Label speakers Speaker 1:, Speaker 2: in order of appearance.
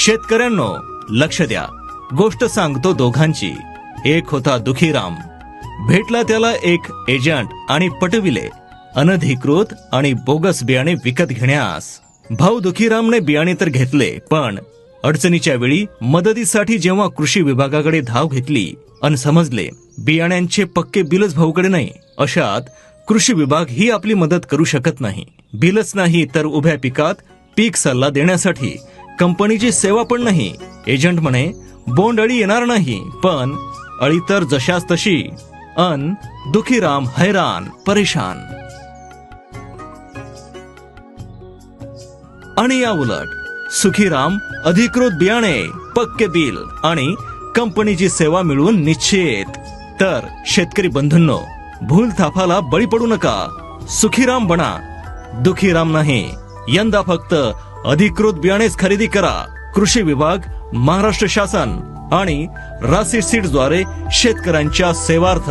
Speaker 1: शेतकऱ्यांनो लक्ष द्या, गोष्ट सांगतो दोघांची. एक होता दुखीराम. भेटला त्याला एक एजंट आणि पटविले अनधिकृत आणि बोगस बियाणे विकत घेण्यास. भाऊ दुखीरामने बियाणे तर घेतले, पण अडचणीच्या वेळी मदतीसाठी जेव्हा कृषी विभागाकडे धाव घेतली अन समजले बियाण्यांचे पक्के बिलच भाऊकडे नाही, अशात कृषी विभाग ही आपली मदत करू शकत नाही. बिलच नाही तर उभ्या पिकात पीक सल्ला देण्यासाठी कंपनीची सेवा पण नाही. एजंट म्हणे बोंड अळी येणार नाही, पण अळी तर जशास तशी. अन दुखीराम हैराण परेशान. आणि या उलट सुखीराम अधिकृत बियाणे, पक्के बिल आणि कंपनीची सेवा मिळवून निश्चित. तर शेतकरी बंधूंनो, भूल थापाला बळी पडू नका. सुखीराम बना, दुखीराम नाही. यंदा फक्त अधिकृत बियाणेच खरेदी करा. कृषी विभाग, महाराष्ट्र शासन आणि राशी सीड्सद्वारे शेतकऱ्यांच्या सेवार्थ.